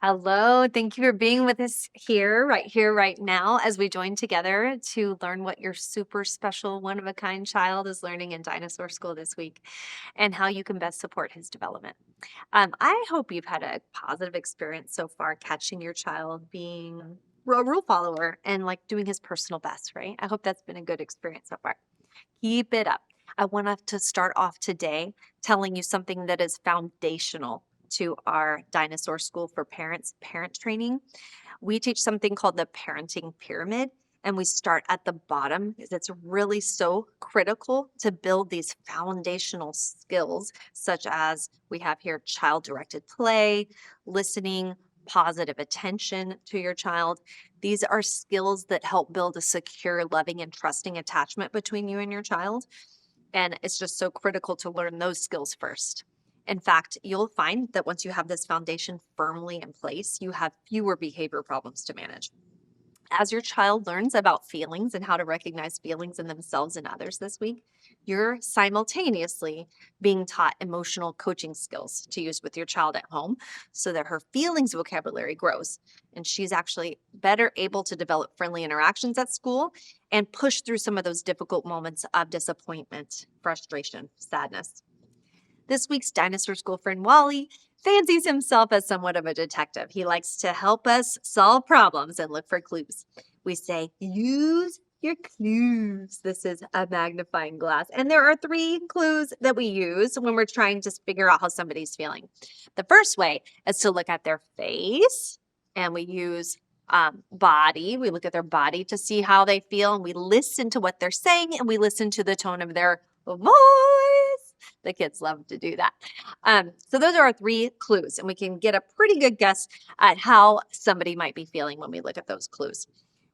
Hello. Thank you for being with us here, right now, as we join together to learn what your super special, one of a kind child is learning in Dinosaur School this week and how you can best support his development. I hope you've had a positive experience so far catching your child being a rule follower and like doing his personal best, right? I hope that's been a good experience so far. Keep it up. I want us to start off today telling you something that is foundational to our Dinosaur School for Parents parent training. We teach something called the parenting pyramid, and we start at the bottom because it's really so critical to build these foundational skills, such as we have here child directed play, listening, positive attention to your child. These are skills that help build a secure, loving, and trusting attachment between you and your child. And it's just so critical to learn those skills first. In fact, you'll find that once you have this foundation firmly in place, you have fewer behavior problems to manage. As your child learns about feelings and how to recognize feelings in themselves and others this week, you're simultaneously being taught emotional coaching skills to use with your child at home so that her feelings vocabulary grows and she's actually better able to develop friendly interactions at school and push through some of those difficult moments of disappointment, frustration, sadness. This week's Dinosaur School friend Wally fancies himself as somewhat of a detective. He likes to help us solve problems and look for clues. We say, use your clues. This is a magnifying glass. And there are three clues that we use when we're trying to figure out how somebody's feeling. The first way is to look at their face, and we use body. We look at their body to see how they feel, and we listen to what they're saying, and we listen to the tone of their voice. The kids love to do that. So those are our three clues, and we can get a pretty good guess at how somebody might be feeling when we look at those clues.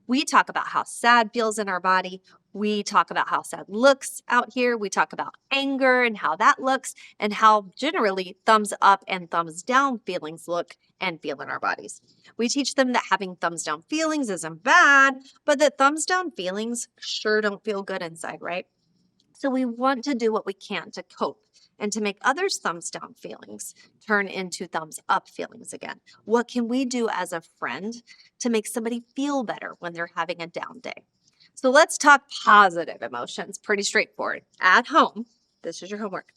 We talk about how sad feels in our body. We talk about how sad looks out here. We talk about anger and how that looks, and how generally thumbs up and thumbs down feelings look and feel in our bodies. We teach them that having thumbs down feelings isn't bad, but that thumbs down feelings sure don't feel good inside, right? So we want to do what we can to cope and to make others' thumbs down feelings turn into thumbs up feelings again. What can we do as a friend to make somebody feel better when they're having a down day? So let's talk positive emotions. Pretty straightforward. At home, this is your homework.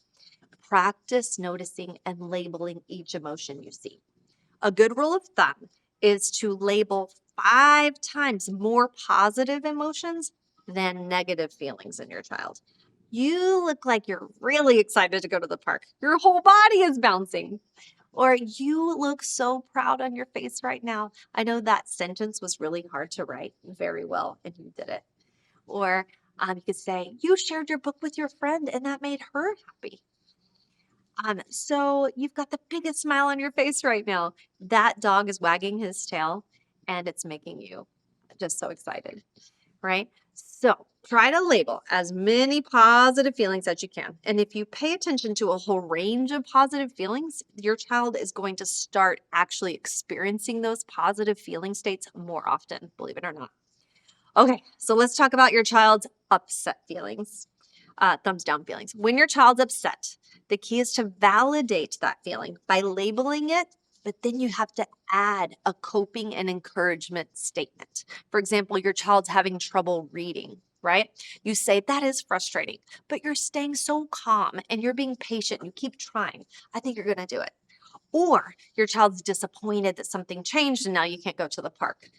Practice noticing and labeling each emotion you see. A good rule of thumb is to label 5 times more positive emotions than negative feelings in your child. You look like you're really excited to go to the park. Your whole body is bouncing. Or you look so proud on your face right now. I know that sentence was really hard to write very well, and you did it. Or you could say, you shared your book with your friend and that made her happy. So you've got the biggest smile on your face right now. That dog is wagging his tail and it's making you just so excited, right? So try to label as many positive feelings as you can. And if you pay attention to a whole range of positive feelings, your child is going to start actually experiencing those positive feeling states more often, believe it or not. Okay, so let's talk about your child's upset feelings, thumbs down feelings. When your child's upset, the key is to validate that feeling by labeling it, but then you have to add a coping and encouragement statement. For example, your child's having trouble reading, right? You say, that is frustrating, but you're staying so calm and you're being patient. You keep trying. I think you're going to do it. Or your child's disappointed that something changed and now you can't go to the park.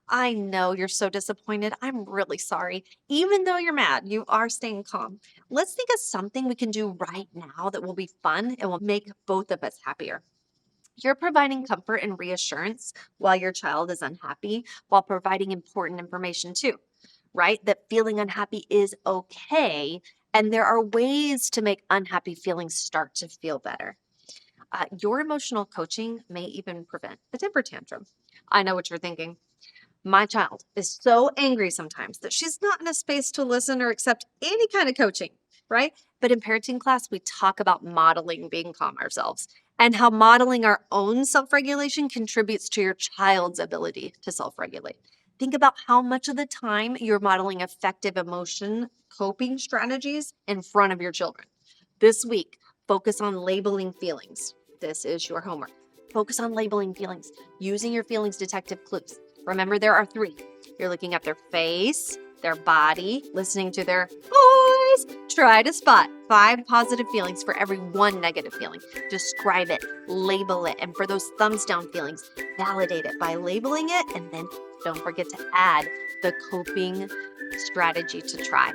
I know you're so disappointed. I'm really sorry. Even though you're mad, you are staying calm. Let's think of something we can do right now that will be fun and will make both of us happier. You're providing comfort and reassurance while your child is unhappy, while providing important information too, right? That feeling unhappy is okay. And there are ways to make unhappy feelings start to feel better. Your emotional coaching may even prevent a temper tantrum. I know what you're thinking. My child is so angry sometimes that she's not in a space to listen or accept any kind of coaching, right? But in parenting class, we talk about modeling being calm ourselves and how modeling our own self-regulation contributes to your child's ability to self-regulate. Think about how much of the time you're modeling effective emotion coping strategies in front of your children. This week, focus on labeling feelings. This is your homework. focus on labeling feelings, using your feelings detective clues. Remember, there are 3. You're looking at their face, their body, listening to their voice. Try to spot 5 positive feelings for every 1 negative feeling. Describe it, label it, and for those thumbs down feelings, validate it by labeling it, and then don't forget to add the coping strategy to try.